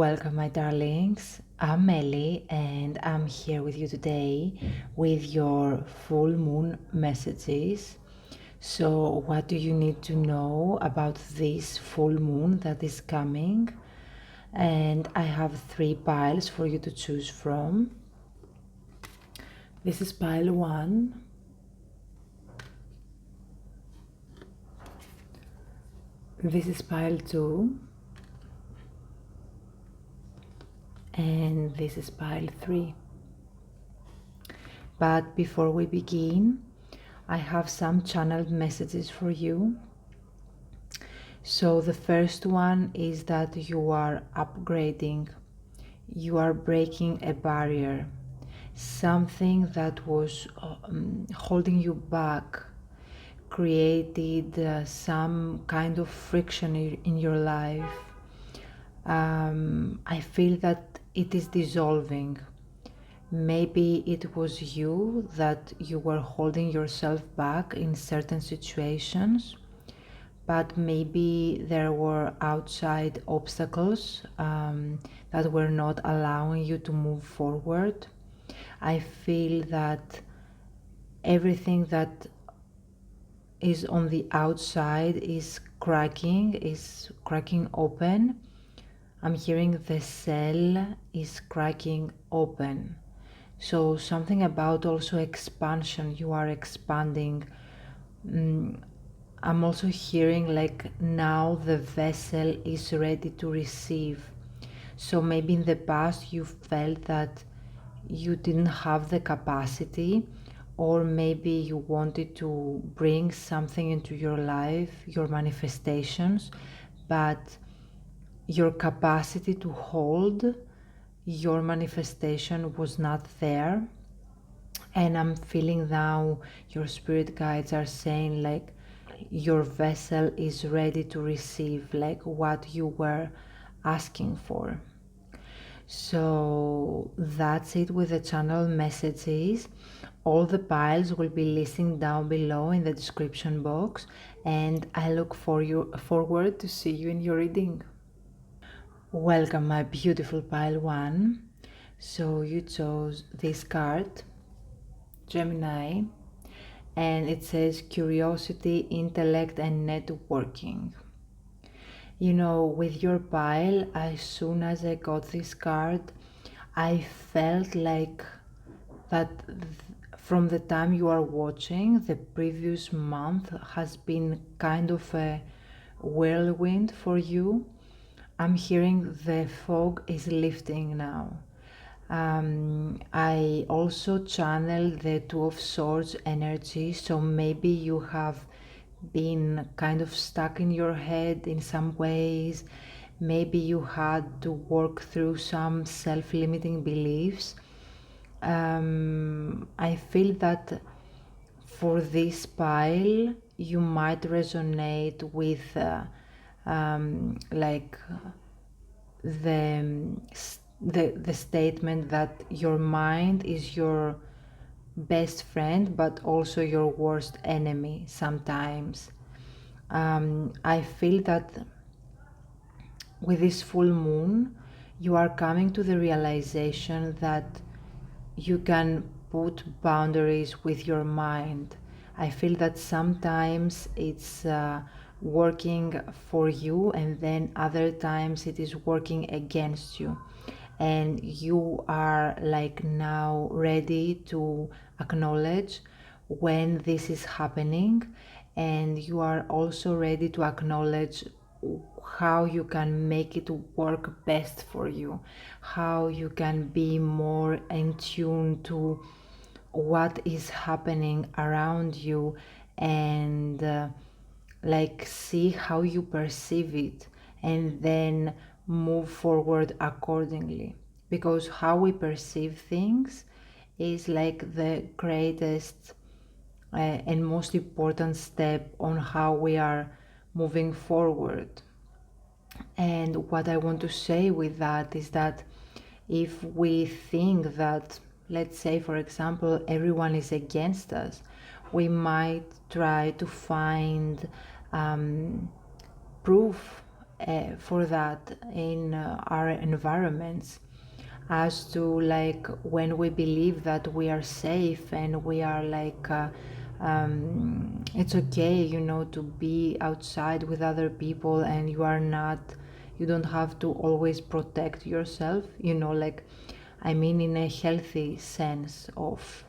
Welcome, my darlings. I'm Melie, and I'm here with you today with your full moon messages. So, what do you need to know about this full moon that is coming? And I have three piles for you to choose from. This is pile one. This is pile two. And this is pile 3. But before we begin, I have some channeled messages for you. So the first one is that you are upgrading, you are breaking a barrier, something that was holding you back, created some kind of friction in your life. I feel that it is dissolving. Maybe it was you that you were holding yourself back in certain situations, but maybe there were outside obstacles that were not allowing you to move forward. I feel that everything that is on the outside is cracking open. I'm hearing the cell is cracking open. So something about also expansion, you are expanding. I'm also hearing like now the vessel is ready to receive. So maybe in the past you felt that you didn't have the capacity, or maybe you wanted to bring something into your life, your manifestations, but your capacity to hold your manifestation was not there. And I'm feeling now your spirit guides are saying like your vessel is ready to receive like what you were asking for. So that's it with the channel messages. All the piles will be listed down below in the description box, and I look forward to see you in your reading. Welcome, my beautiful pile one. So you chose this card, Gemini, and it says curiosity, intellect, and networking. You know, with your pile, as soon as I got this card, I felt like that from the time you are watching, the previous month has been kind of a whirlwind for you. I'm hearing the fog is lifting now. I also channel the Two of Swords energy, so maybe you have been kind of stuck in your head in some ways. Maybe you had to work through some self-limiting beliefs. I feel that for this pile, you might resonate with like the, the statement that your mind is your best friend but also your worst enemy sometimes. I feel that with this full moon you are coming to the realization that you can put boundaries with your mind. I feel that sometimes it's working for you, and then other times it is working against you. And you are like now ready to acknowledge when this is happening, and you are also ready to acknowledge how you can make it work best for you, how you can be more in tune to what is happening around you, and like see how you perceive it, and then move forward accordingly, because how we perceive things is like the greatest and most important step on how we are moving forward. And what I want to say with that is that if we think that, let's say for example, everyone is against us, we might try to find proof for that in our environments, as to like when we believe that we are safe and we are like it's okay, you know, to be outside with other people, and you are not, you don't have to always protect yourself, you know, like I mean in a healthy sense of,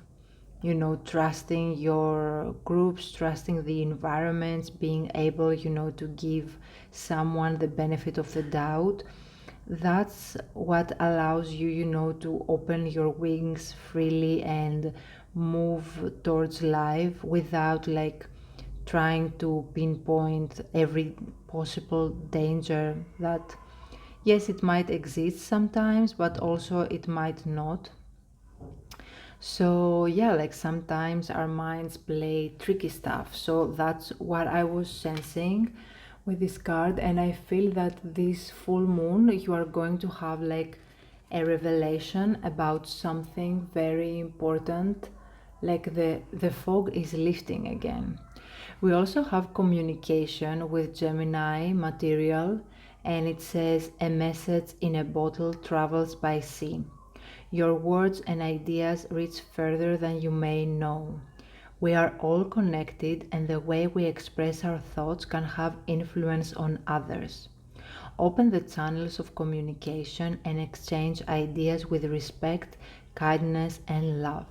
you know, trusting your groups, trusting the environments, being able, you know, to give someone the benefit of the doubt. That's what allows you, you know, to open your wings freely and move towards life without like trying to pinpoint every possible danger that, yes, it might exist sometimes, but also it might not. So yeah, like sometimes our minds play tricky stuff. So that's what I was sensing with this card, and I feel that this full moon you are going to have like a revelation about something very important, like the fog is lifting again. We also have communication with Gemini material, and it says a message in a bottle travels by sea. Your words and ideas reach further than you may know. We are all connected, and the way we express our thoughts can have influence on others. Open the channels of communication and exchange ideas with respect, kindness, and love.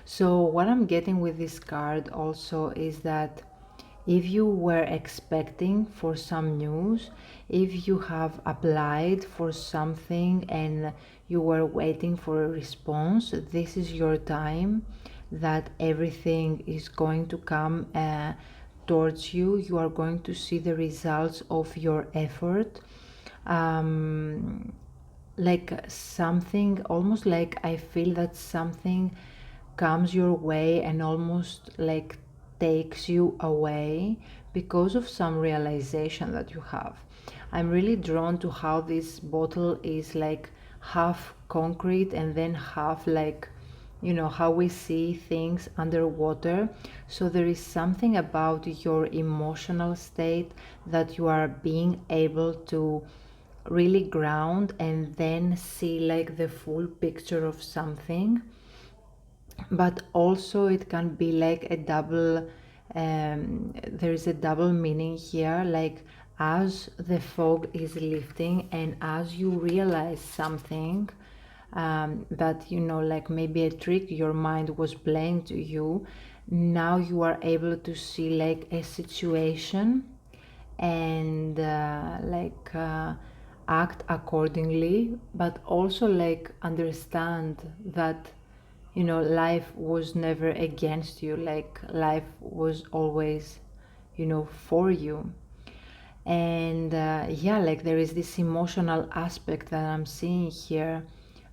So, what I'm getting with this card also is that if you were expecting for some news, if you have applied for something and you were waiting for a response, this is your time that everything is going to come towards you. You are going to see the results of your effort. Um, like something, almost like I feel that something comes your way and almost like takes you away because of some realization that you have. I'm really drawn to how this bottle is like half concrete and then half like, you know, how we see things underwater. So there is something about your emotional state that you are being able to really ground and then see like the full picture of something. But also it can be like a double, there is a double meaning here, like as the fog is lifting and as you realize something, that, you know, like maybe a trick your mind was playing to you, now you are able to see like a situation and act accordingly, but also like understand that, you know, life was never against you, like life was always, you know, for you. And yeah, like there is this emotional aspect that I'm seeing here,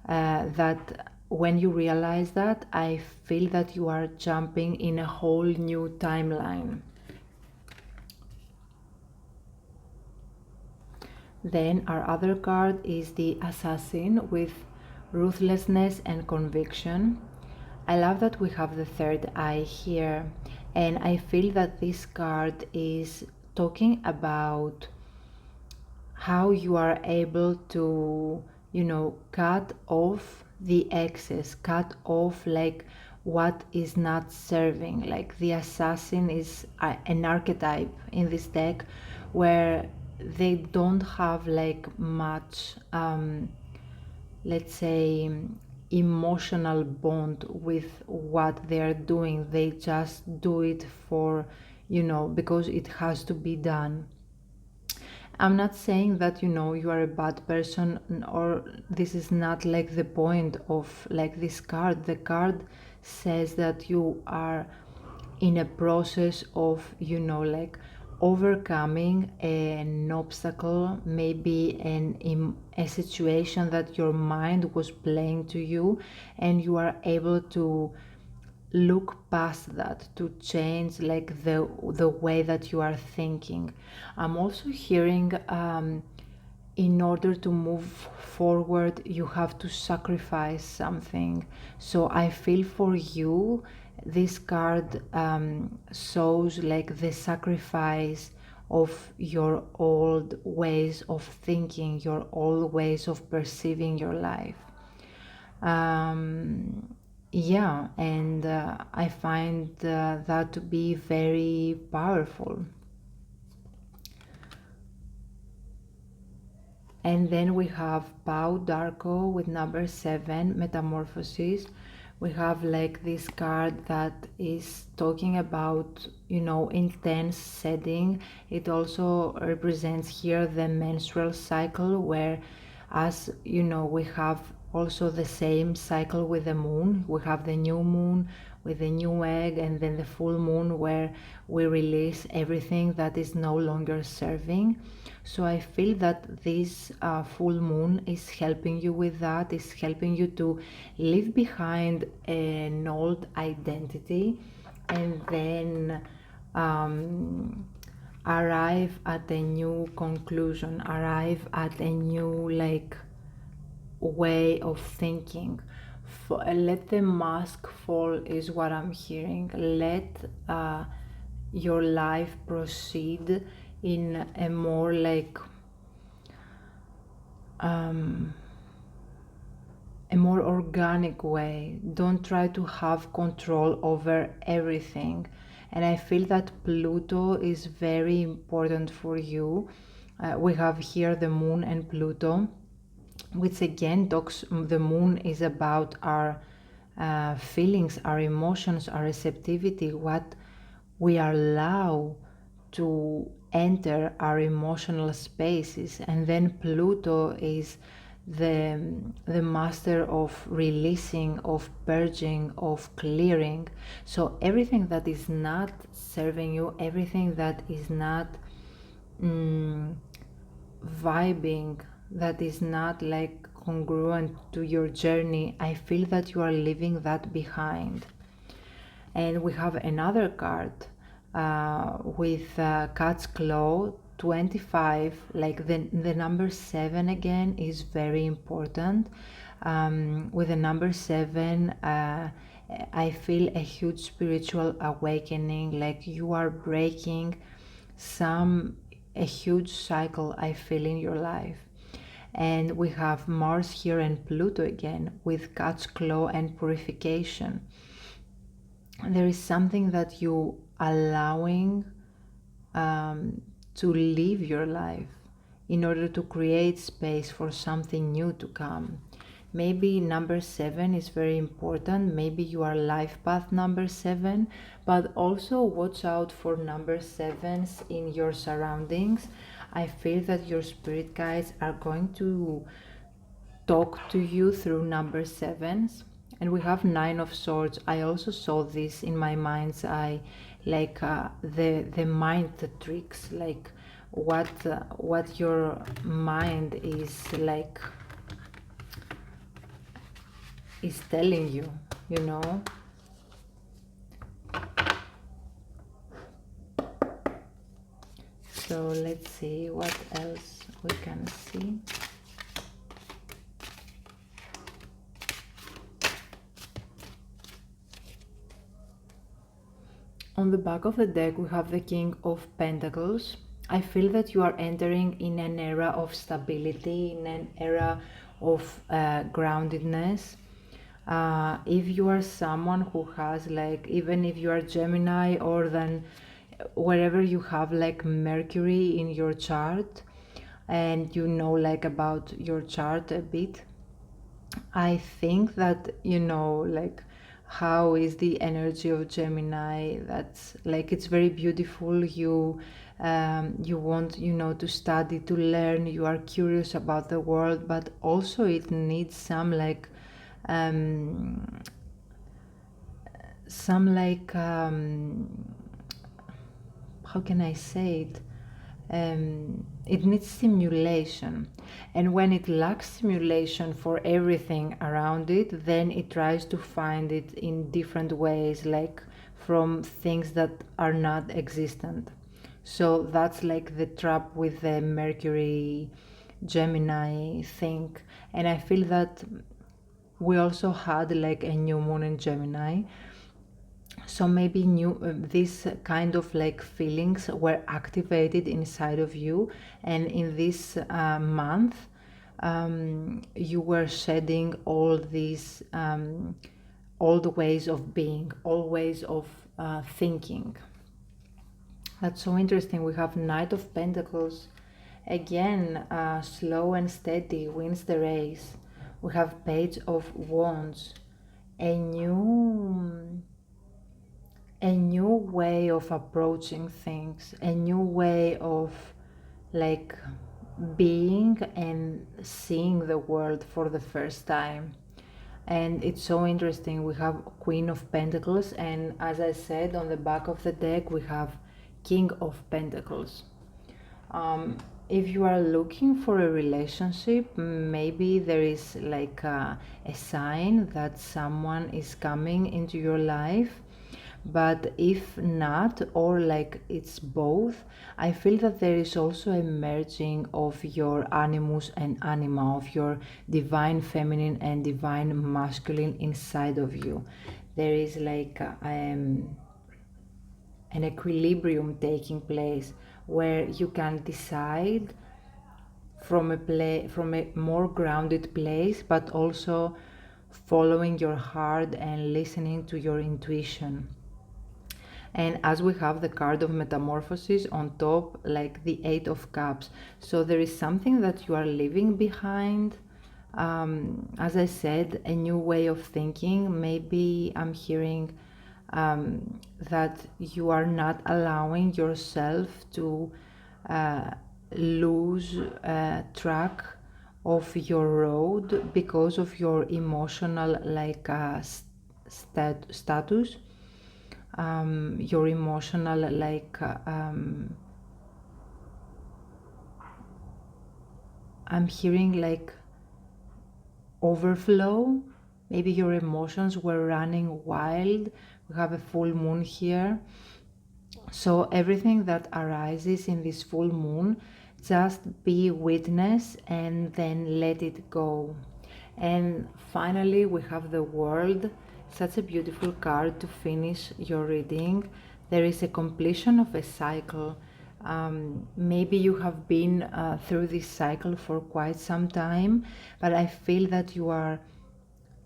that when you realize that, I feel that you are jumping in a whole new timeline. Then our other card is the Assassin with ruthlessness and conviction. I love that we have the third eye here, and I feel that this card is talking about how you are able to, you know, cut off the excess, cut off like what is not serving. Like the assassin is an archetype in this deck where they don't have like much let's say emotional bond with what they're doing. They just do it for, you know, because it has to be done. I'm not saying that, you know, you are a bad person, or this is not like the point of like this card. The card says that you are in a process of, you know, like overcoming an obstacle, maybe a situation that your mind was playing to you, and you are able to look past that, to change like the way that you are thinking. I'm also hearing, in order to move forward you have to sacrifice something. So I feel for you this card shows like the sacrifice of your old ways of thinking, your old ways of perceiving your life. Yeah, and I find that to be very powerful. And then we have Pau Darko with number 7, Metamorphosis. We have like this card that is talking about, you know, intense setting. It also represents here the menstrual cycle, where, as you know, we have also the same cycle with the moon. We have the new moon with the new egg, and then the full moon where we release everything that is no longer serving. So I feel that this full moon is helping you with that, is helping you to leave behind an old identity and then arrive at a new conclusion, arrive at a new like way of thinking. Let the mask fall is what I'm hearing. Let your life proceed in a more like a more organic way. Don't try to have control over everything. And I feel that Pluto is very important for you. We have here the moon and Pluto, which again talks, the moon is about our feelings, our emotions, our receptivity, what we allow to enter our emotional spaces. And then Pluto is the master of releasing, of purging, of clearing. So everything that is not serving you, everything that is not vibing, that is not like congruent to your journey, I feel that you are leaving that behind. And we have another card with cat's claw 25, like the number 7 again is very important. With the number 7, I feel a huge spiritual awakening, like you are breaking a huge cycle, I feel, in your life. And we have Mars here and Pluto again with cat's claw and purification. There is something that you allowing to live your life in order to create space for something new to come. Maybe number 7 is very important. Maybe you are life path number 7, but also watch out for number 7s in your surroundings. I feel that your spirit guides are going to talk to you through number 7s. And we have 9 of swords. I also saw this in my mind's eye, like the mind tricks, like what your mind is like is telling you, you know. So let's see what else we can see. On the back of the deck, we have the King of Pentacles. I feel that you are entering in an era of stability, in an era of groundedness. If you are someone who has like, even if you are Gemini, or then wherever you have like Mercury in your chart and you know like about your chart a bit, I think that, you know, like how is the energy of Gemini, that's like it's very beautiful. You want, you know, to study, to learn, you are curious about the world, but also it needs some like how can I say it? It needs stimulation, and when it lacks stimulation for everything around it, then it tries to find it in different ways, like from things that are not existent. So that's like the trap with the Mercury Gemini thing. And I feel that we also had like a new moon in Gemini. So maybe this kind of like feelings were activated inside of you, and in this month you were shedding all these old ways of being, all ways of thinking. That's so interesting. We have Knight of Pentacles. Again, slow and steady wins the race. We have Page of Wands. A new way of approaching things, a new way of like being and seeing the world for the first time. And it's so interesting. We have Queen of Pentacles, and as I said, on the back of the deck we have King of Pentacles. If you are looking for a relationship, maybe there is like a sign that someone is coming into your life. But if not, or like it's both, I feel that there is also a merging of your animus and anima, of your divine feminine and divine masculine inside of you. There is like an equilibrium taking place where you can decide from a more grounded place, but also following your heart and listening to your intuition. And as we have the card of metamorphosis on top, like the Eight of Cups, so there is something that you are leaving behind. As I said, a new way of thinking. Maybe I'm hearing that you are not allowing yourself to lose track of your road because of your emotional like status, your emotional like I'm hearing like overflow. Maybe your emotions were running wild. We have a full moon here, so everything that arises in this full moon, just be witness and then let it go. And finally we have the World, such a beautiful card to finish your reading. There is a completion of a cycle. Maybe you have been through this cycle for quite some time, but I feel that you are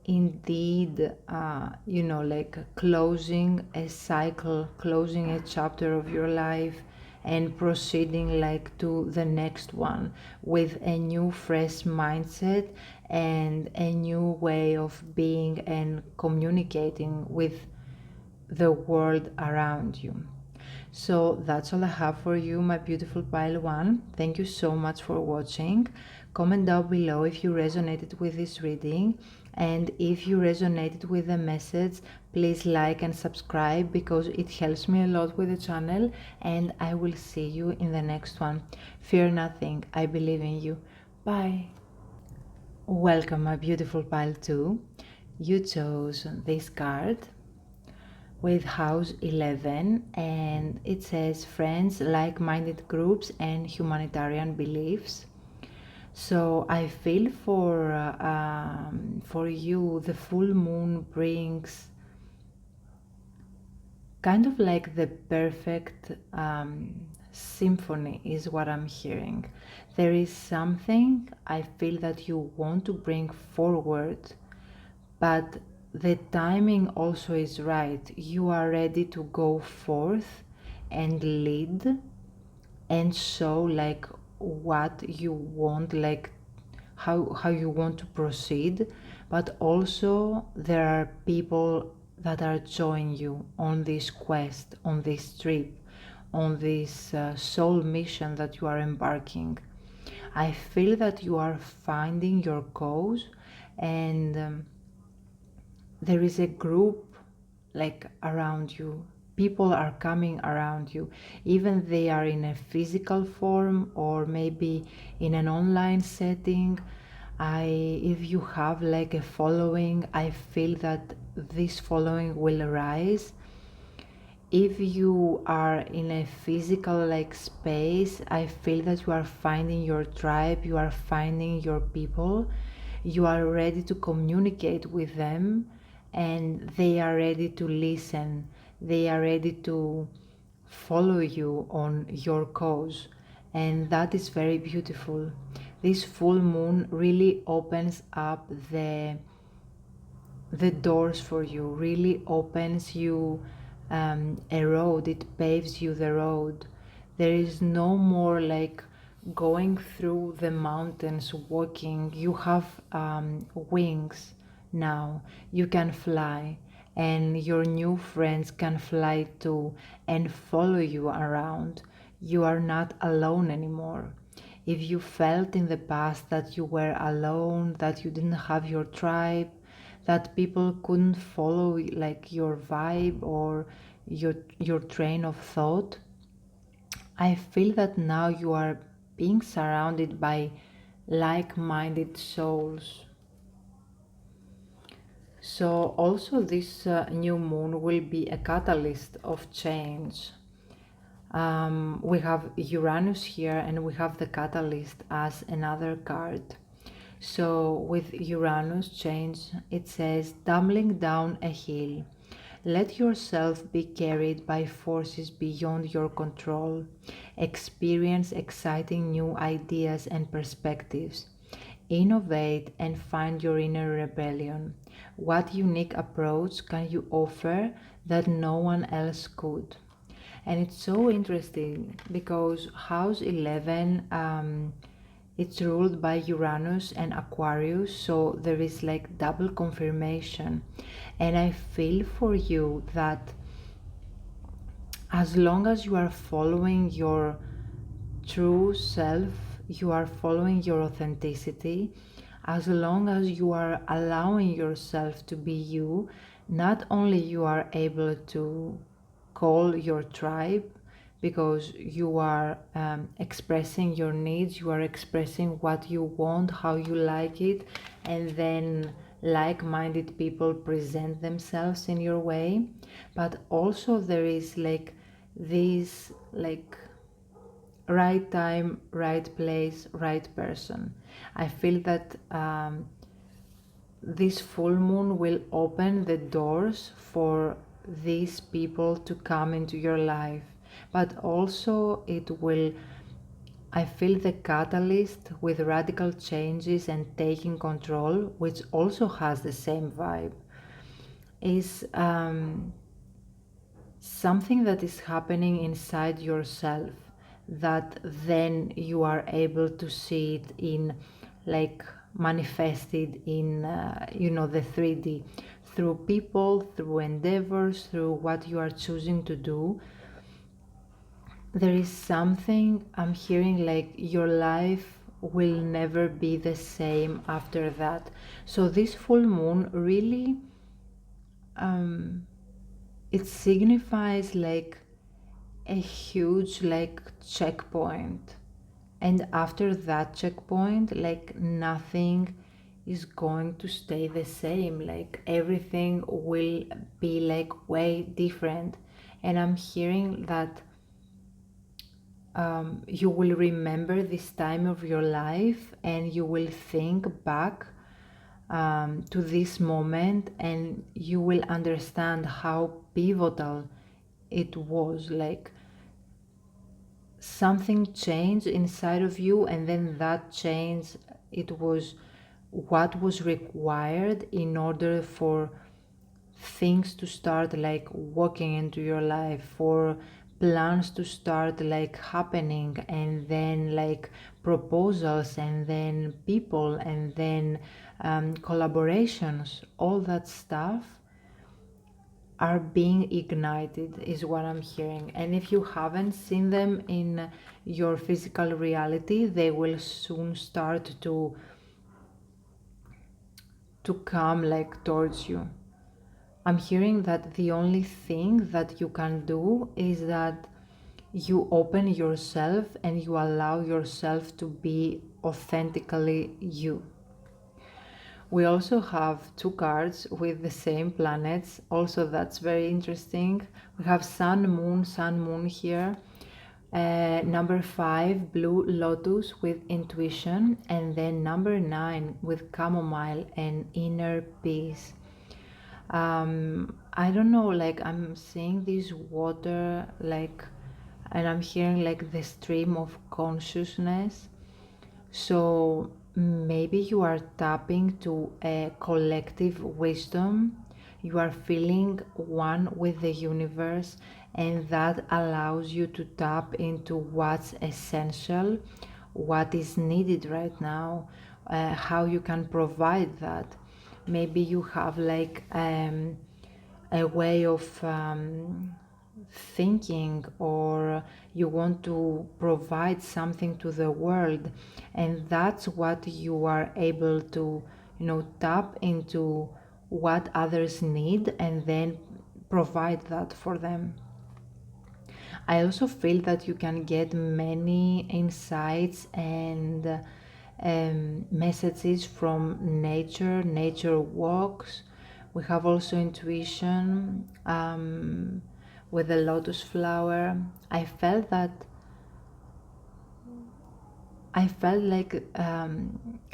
indeed like closing a cycle, closing a chapter of your life and proceeding like to the next one with a new fresh mindset and a new way of being and communicating with the world around you. So that's all I have for you, my beautiful pile one. Thank you so much for watching. Comment down below if you resonated with this reading, and if you resonated with the message, please like and subscribe because it helps me a lot with the channel, and I will see you in the next one. Fear nothing, I believe in you. Bye. Welcome, my beautiful pile 2. You chose this card with house 11, and it says friends, like-minded groups and humanitarian beliefs. So I feel for you the full moon brings kind of like the perfect symphony is what I'm hearing. There is something I feel that you want to bring forward, but the timing also is right. You are ready to go forth and lead and show like what you want, like how you want to proceed, but also there are people that are joining you on this quest, on this trip, on this soul mission that you are embarking. I feel that you are finding your cause, and there is a group like around you. People are coming around you, even they are in a physical form or maybe in an online setting. If you have like a following, I feel that this following will rise. If you are in a physical like space, I feel that you are finding your tribe, you are finding your people, you are ready to communicate with them, and they are ready to listen. they are ready to follow you on your cause, and that is very beautiful. This full moon really opens up the doors for you, really opens you a road, it paves you the road. There is no more like going through the mountains walking. You have wings now, you can fly, and your new friends can fly too and follow you around. You are not alone anymore. If you felt in the past that you were alone, that you didn't have your tribe, that people couldn't follow like your vibe or your train of thought, I feel that now you are being surrounded by like-minded souls. So also this new moon will be a catalyst of change. We have Uranus here and we have the catalyst as another card. So with Uranus change, it says, tumbling down a hill. Let yourself be carried by forces beyond your control. Experience exciting new ideas and perspectives. Innovate and find your inner rebellion. What unique approach can you offer that no one else could? And it's so interesting because house 11, it's ruled by Uranus and Aquarius, so there is like double confirmation. And I feel for you that as long as you are following your true self, you are following your authenticity, as long as you are allowing yourself to be you, not only you are able to call your tribe because you are expressing your needs, you are expressing what you want, how you like it, and then like-minded people present themselves in your way. But also there is like this like right time, right place, right person. I feel that this full moon will open the doors for these people to come into your life, but also it will, I feel the catalyst with radical changes and taking control, which also has the same vibe, is something that is happening inside yourself that then you are able to see it in like manifested in the 3D through people, through endeavors, through what you are choosing to do. There is something I'm hearing like your life will never be the same after that. So this full moon really it signifies like a huge like checkpoint, and after that checkpoint like nothing is going to stay the same, like everything will be like way different. And I'm hearing that you will remember this time of your life and you will think back to this moment and you will understand how pivotal it was. Like something changed inside of you, and then that change, it was what was required in order for things to start like walking into your life, for plans to start like happening, and then like proposals, and then people, and then collaborations, all that stuff are being ignited is what I'm hearing. And if you haven't seen them in your physical reality, they will soon start to come like towards you. I'm hearing that the only thing that you can do is that you open yourself and you allow yourself to be authentically you. We also have two cards with the same planets. Also, that's very interesting. We have Sun, Moon here. Number 5, Blue Lotus with intuition. And then number 9 with Chamomile and inner peace. I don't know, like I'm seeing this water, like, and I'm hearing like the stream of consciousness. So maybe you are tapping to a collective wisdom. You are feeling one with the universe, and that allows you to tap into what's essential, what is needed right now, how you can provide that. Maybe you have like a way of thinking, or you want to provide something to the world, and that's what you are able to, tap into what others need and then provide that for them. I also feel that you can get many insights and messages from nature walks. We have also intuition with the lotus flower. I felt like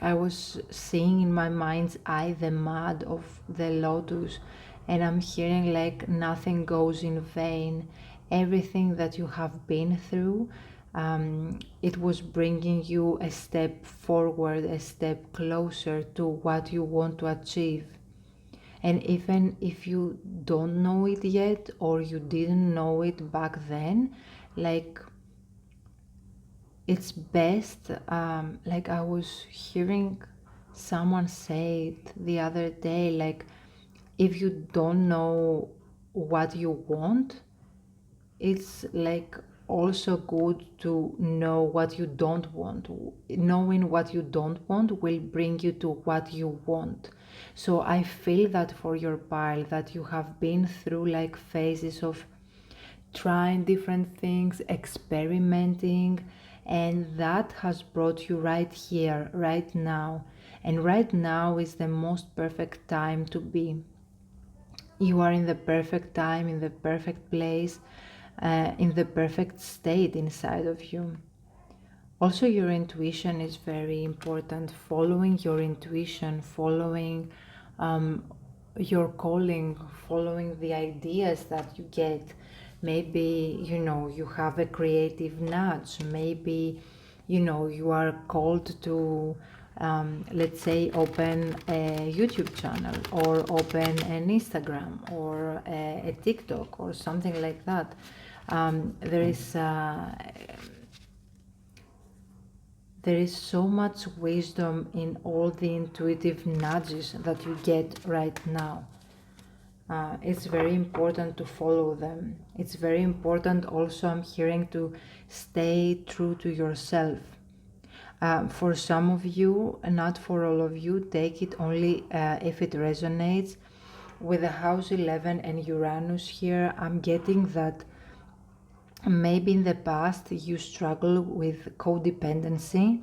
I was seeing in my mind's eye the mud of the lotus, and I'm hearing like nothing goes in vain. Everything that you have been through, it was bringing you a step forward, a step closer to what you want to achieve. And even if you don't know it yet, or you didn't know it back then, like it's best, like I was hearing someone say it the other day, like if you don't know what you want, it's like also good to know what you don't want. Knowing what you don't want will bring you to what you want. So I feel that for your pile, that you have been through like phases of trying different things, experimenting, and that has brought you right here, right now. And right now is the most perfect time to be. You are in the perfect time, in the perfect place, in the perfect state inside of you. Also, your intuition is very important. Following your intuition, following your calling, following the ideas that you get. Maybe, you have a creative nudge. Maybe, you are called to, let's say, open a YouTube channel, or open an Instagram, or a TikTok, or something like that. There is so much wisdom in all the intuitive nudges that you get right now. It's very important to follow them. It's very important also, I'm hearing, to stay true to yourself. For some of you, and not for all of you, take it only if it resonates. With the house 11 and Uranus here, I'm getting that maybe in the past you struggle with codependency.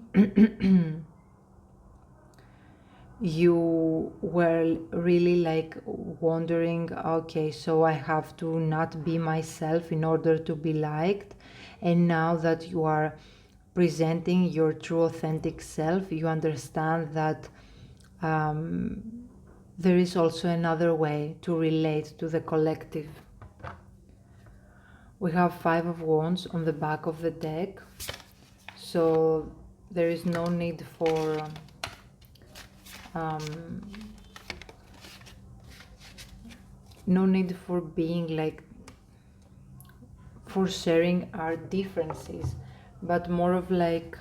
You were really like wondering, okay, so I have to not be myself in order to be liked. And now that you are presenting your true authentic self, you understand that there is also another way to relate to the collective. We have Five of Wands on the back of the deck, so there is no need for being like, for sharing our differences, but more of like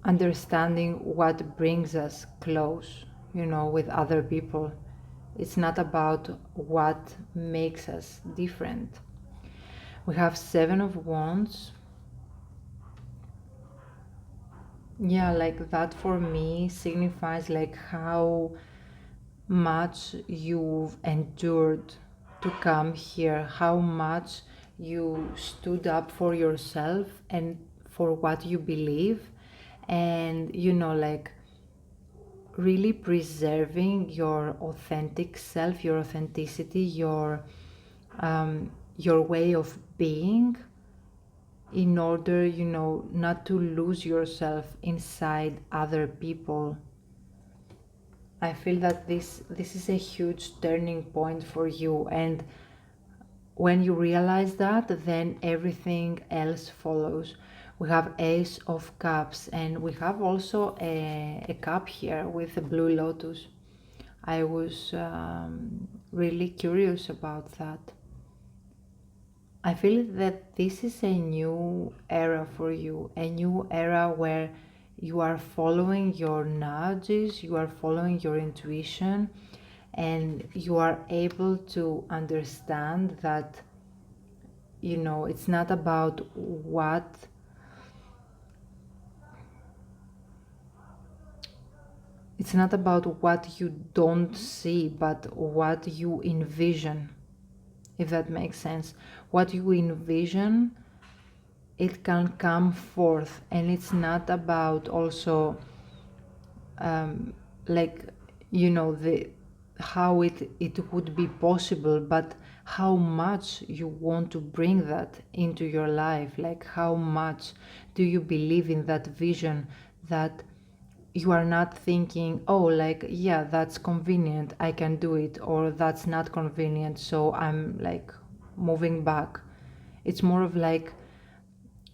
understanding what brings us close, with other people. It's not about what makes us different. We have Seven of Wands. Yeah, like that for me signifies like how much you've endured to come here, how much you stood up for yourself and for what you believe, and like really preserving your authentic self, your authenticity, your way of being, in order, not to lose yourself inside other people. I feel that this is a huge turning point for you, and when you realize that, then everything else follows. We have Ace of Cups, and we have also a cup here with a blue lotus. I was really curious about that. I feel that this is a new era for you, a new era where you are following your nudges, you are following your intuition, and you are able to understand that, you know, it's not about what you don't see, but what you envision, if that makes sense. What you envision, it can come forth, and it's not about also like, you know, the how it would be possible, but how much you want to bring that into your life. Like, how much do you believe in that vision, that you are not thinking, oh, like, yeah, that's convenient, I can do it, or that's not convenient, so I'm like moving back. It's more of like,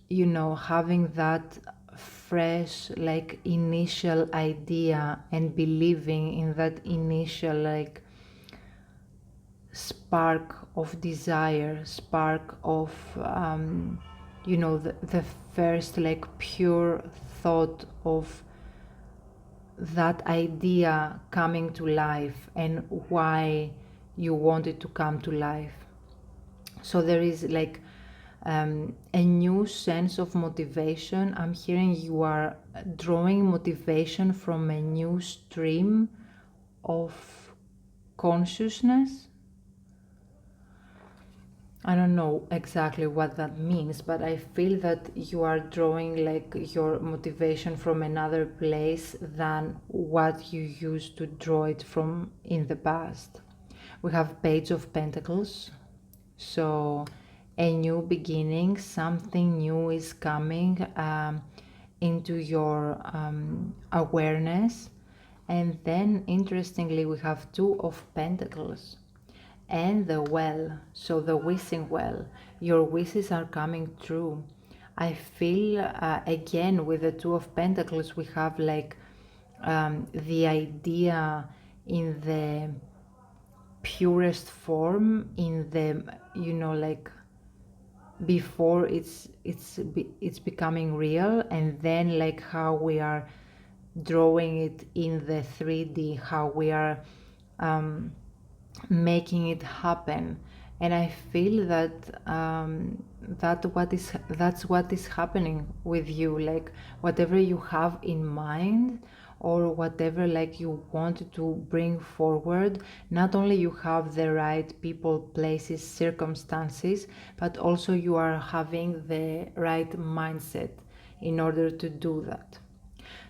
you know, having that fresh, like, initial idea and believing in that initial, like, spark of desire, spark of, you know, the first, like, pure thought of that idea coming to life and why you want it to come to life. So there is like a new sense of motivation. I'm hearing you are drawing motivation from a new stream of consciousness. I don't know exactly what that means, but I feel that you are drawing like your motivation from another place than what you used to draw it from in the past. We have Page of Pentacles, so a new beginning, something new is coming into your awareness. And then interestingly, we have Two of Pentacles and the well, so the wishing well. Your wishes are coming true. I feel again with the Two of Pentacles, we have like the idea in the purest form, in the, you know, like before it's becoming real, and then like how we are drawing it in the 3D, how we are making it happen. And I feel that that's what is happening with you. Like whatever you have in mind, or whatever like you want to bring forward, not only you have the right people, places, circumstances, but also you are having the right mindset in order to do that.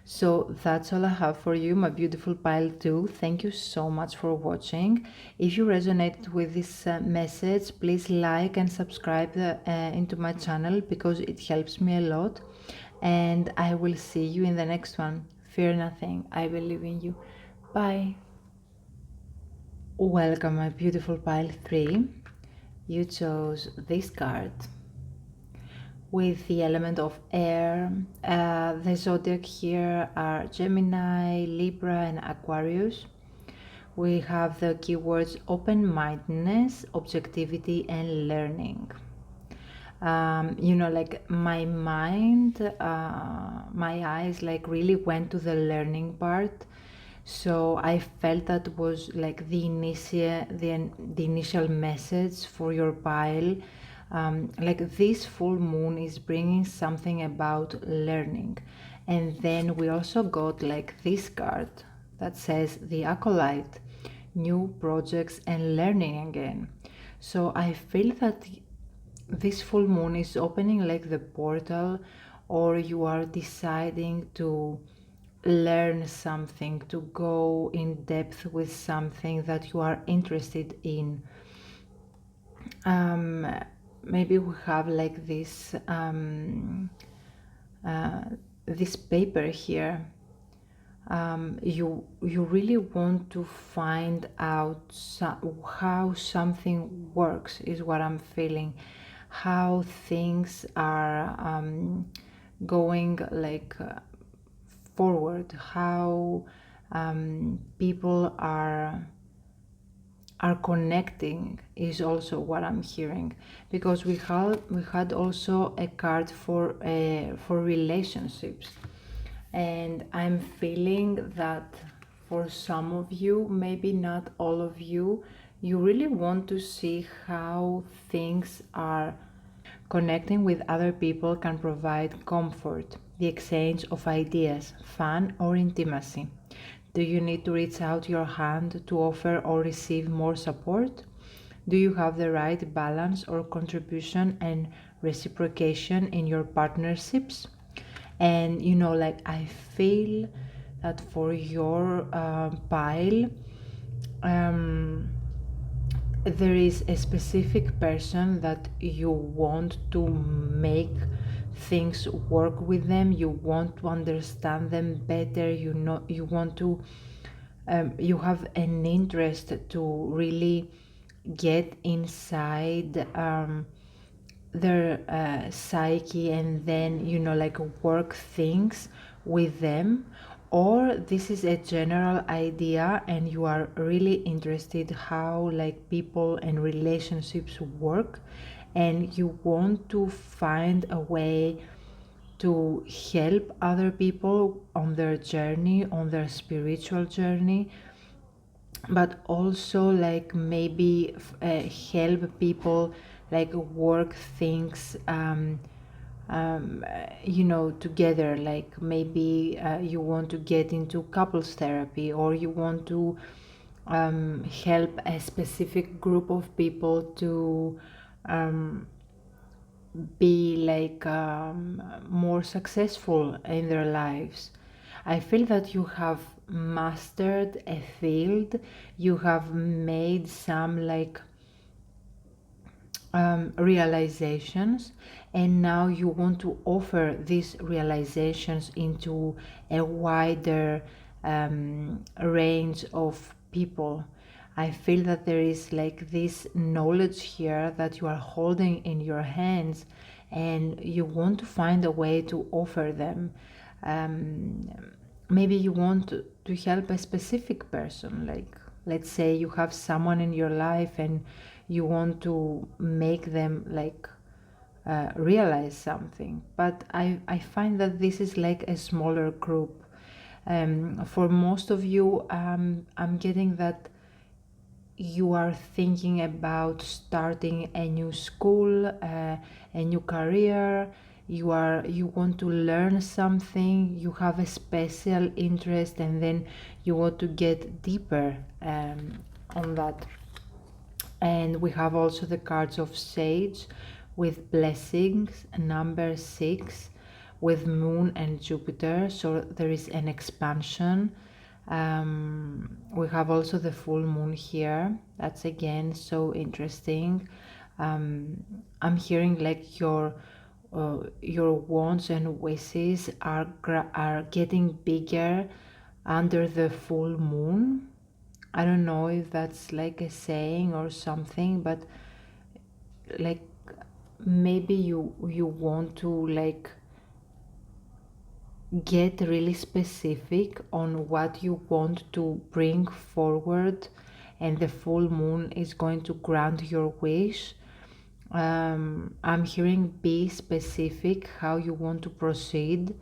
So that's all I have for you, my beautiful pile 2. Thank you so much for watching. If you resonated with this message, please like and subscribe into my channel, because it helps me a lot. And I will see you in the next one. Fear nothing. I believe in you. Bye. Welcome, my beautiful pile 3. You chose this card with the element of air. The zodiac here are Gemini, Libra, and Aquarius. We have the keywords open-mindedness, objectivity, and learning. You know, like my mind, my eyes like really went to the learning part. So I felt that was like the initial message for your pile. Like this full moon is bringing something about learning. And then we also got like this card that says the acolyte, new projects and learning again. So I feel that this full moon is opening like the portal, or you are deciding to learn something, to go in depth with something that you are interested in. Maybe we have like this paper here. You really want to find out how something works, is what I'm feeling. How things are going like forward. How people are connecting is also what I'm hearing, because we had also a card for relationships, and I'm feeling that for some of you, maybe not all of you, you really want to see how things are. Connecting with other people can provide comfort, the exchange of ideas, fun, or intimacy. Do you need to reach out your hand to offer or receive more support? Do you have the right balance or contribution and reciprocation in your partnerships? And like I feel that for your pile, um, there is a specific person that you want to make things work with them. You want to understand them better. You want to you have an interest to really get inside their psyche, and then like work things with them. Or this is a general idea and you are really interested how like people and relationships work, and you want to find a way to help other people on their journey, on their spiritual journey, but also like maybe help people like work things together. Like maybe you want to get into couples therapy, or you want to help a specific group of people to be like more successful in their lives. I feel that you have mastered a field, you have made some like realizations, and now you want to offer these realizations into a wider range of people. I feel that there is like this knowledge here that you are holding in your hands, and you want to find a way to offer them. Um, Maybe you want to help a specific person, like let's say you have someone in your life and you want to make them like realize something. But I find that this is like a smaller group. For most of you, I'm getting that you are thinking about starting a new school, a new career. You want to learn something, you have a special interest, and then you want to get deeper on that. And we have also the cards of Sage with blessings, number 6, with Moon and Jupiter. So there is an expansion. We have also the full moon here. That's again so interesting. I'm hearing like your wants and wishes are getting bigger under the full moon. I don't know if that's like a saying or something, but like maybe you want to like get really specific on what you want to bring forward, and the full moon is going to grant your wish. I'm hearing be specific how you want to proceed,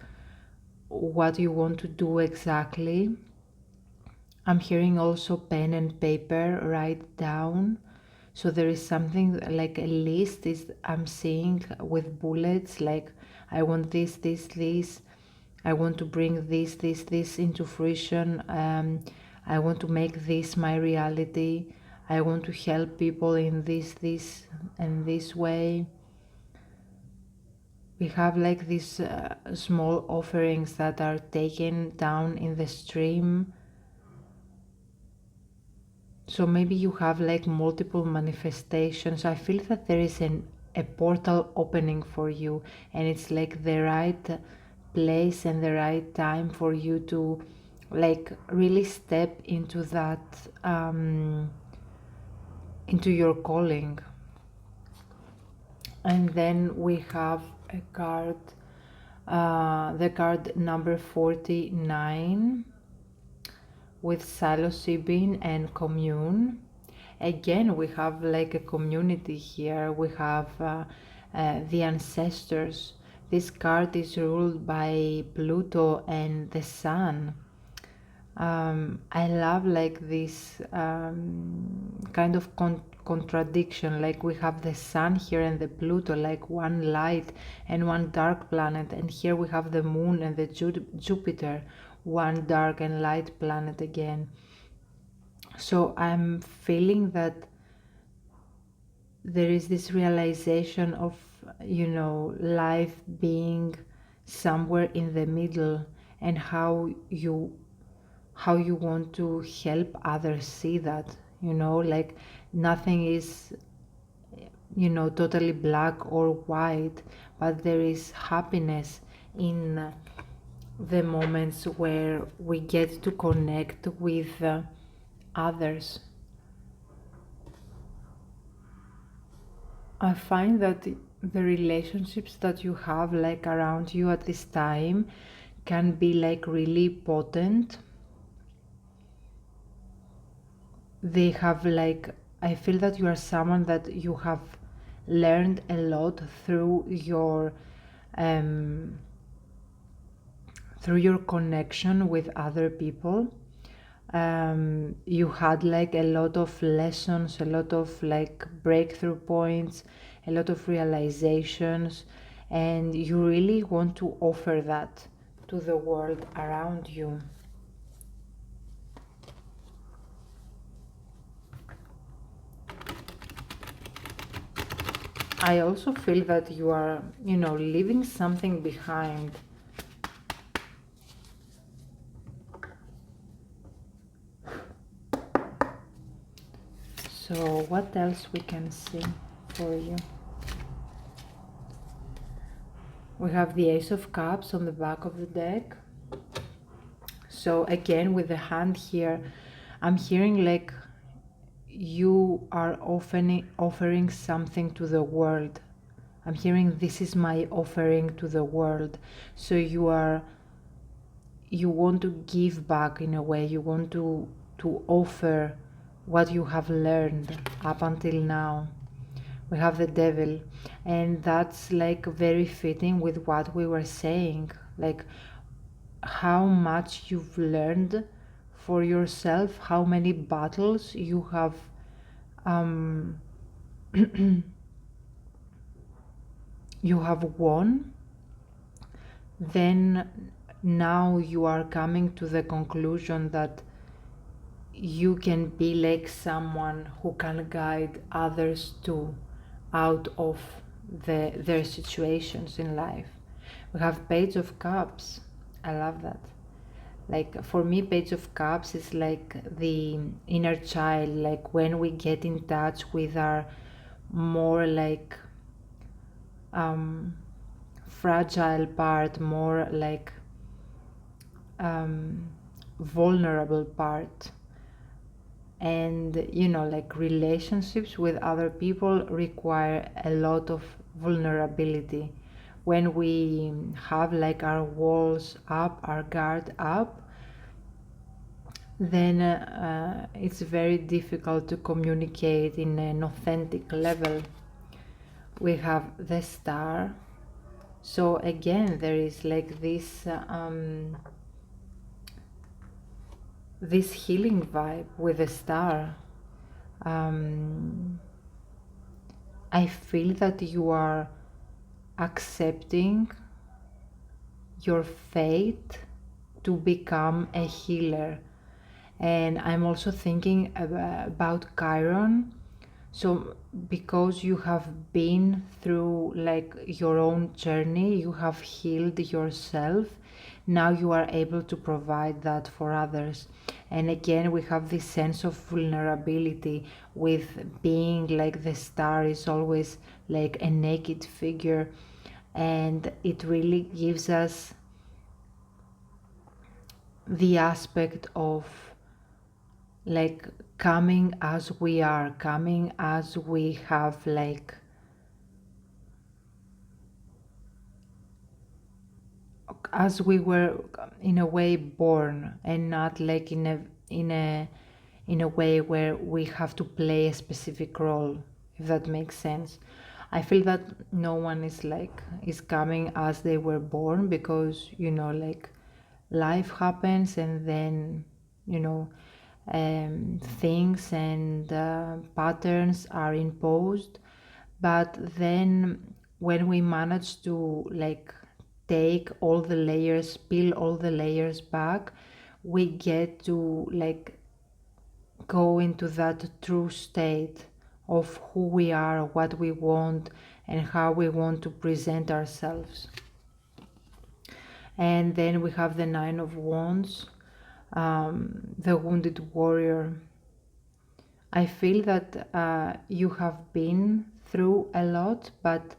what you want to do exactly. I'm hearing also pen and paper, write down. So there is something like a list is I'm seeing with bullets, like I want this. I want to bring this into fruition. I want to make this my reality. I want to help people in this, and this way. We have like these small offerings that are taken down in the stream. So maybe you have like multiple manifestations. I feel that there is a portal opening for you, and it's like the right place and the right time for you to like really step into that, into your calling. And then we have a card, the card number 49, with psilocybin and commune. Again, we have like a community here. We have the ancestors. This card is ruled by Pluto and the Sun. I love like this kind of contradiction. Like we have the Sun here and the Pluto, like one light and one dark planet, and here we have the Moon and the Jupiter, one dark and light planet again. So I'm feeling that there is this realization of, you know, life being somewhere in the middle, and how you want to help others see that, you know, like nothing is, you know, totally black or white, but there is happiness in the moments where we get to connect with others. I find that the relationships that you have like around you at this time can be like really potent. They have like, I feel that you are someone that you have learned a lot um, through your connection with other people. You had like a lot of lessons, a lot of like breakthrough points, a lot of realizations, and you really want to offer that to the world around you. I also feel that you are, you know, leaving something behind. So what else we can see for you? We have the Ace of Cups on the back of the deck. So again, with the hand here, I'm hearing like you are offering something to the world. I'm hearing this is my offering to the world. So you want to give back in a way. You want to offer what you have learned up until now. We have the Devil, and that's like very fitting with what we were saying, like how much you've learned for yourself, how many battles you have um, you have won. Then now you are coming to the conclusion that you can be like someone who can guide others too out of their situations in life. We have Page of Cups. I love that. Like for me, Page of Cups is like the inner child, like when we get in touch with our more like fragile part, more like vulnerable part. And you know, like relationships with other people require a lot of vulnerability. When we have like our walls up, our guard up, then it's very difficult to communicate in an authentic level. We have the Star. So again, there is like this healing vibe with the Star. I feel that you are accepting your fate to become a healer. And I'm also thinking about Chiron. So because you have been through like your own journey, you have healed yourself, now you are able to provide that for others. And again, we have this sense of vulnerability with being like the Star is always like a naked figure, and it really gives us the aspect of like coming as we are, coming as we have, like as we were in a way born, and not like in a way where we have to play a specific role, if that makes sense. I feel that no one is coming as they were born, because like life happens, and then things and patterns are imposed. But then when we manage to like take all the layers, peel all the layers back, we get to like go into that true state of who we are, what we want, and how we want to present ourselves. And then we have the Nine of Wands, the wounded warrior. I feel that you have been through a lot, but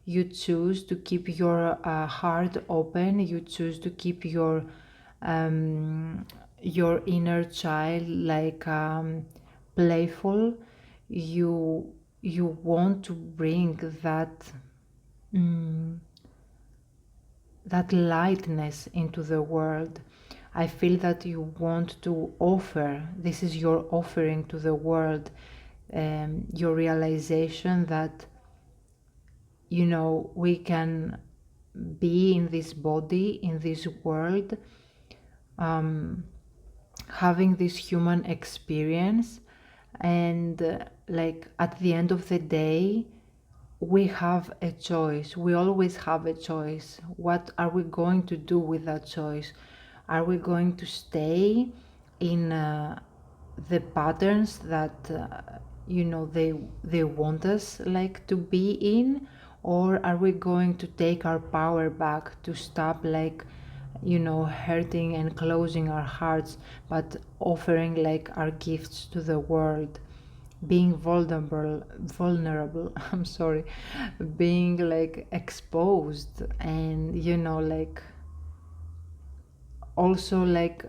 you choose to keep your heart open. You choose to keep your inner child like playful. You want to bring that lightness into the world. I feel that you want to offer, this is your offering to the world, your realization that, we can be in this body, in this world, having this human experience. And like at the end of the day, we have a choice. We always have a choice. What are we going to do with that choice? Are we going to stay in the patterns that they want us like to be in, or are we going to take our power back, to stop like hurting and closing our hearts, but offering like our gifts to the world, being vulnerable I'm sorry, being like exposed, and like also like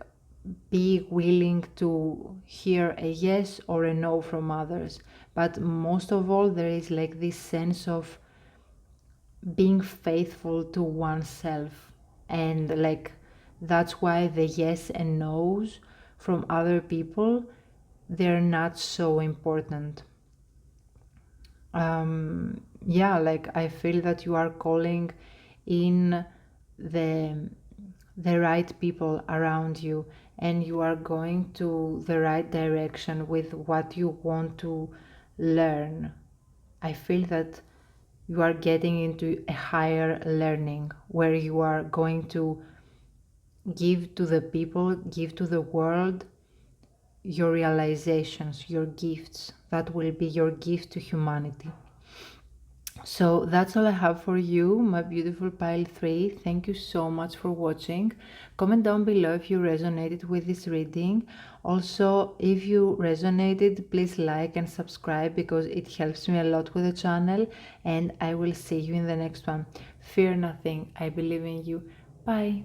be willing to hear a yes or a no from others. But most of all, there is like this sense of being faithful to oneself, and like that's why the yes and no's from other people, they're not so important. Yeah, like I feel that you are calling in the right people around you, and you are going to the right direction with what you want to learn. I feel that you are getting into a higher learning where you are going to give to the people, give to the world your realizations, your gifts. That will be your gift to humanity. So that's all I have for you, my beautiful pile 3. Thank you so much for watching. Comment down below if you resonated with this reading. Also, if you resonated, please like and subscribe, because it helps me a lot with the channel. And I will see you in the next one. Fear nothing. I believe in you. Bye.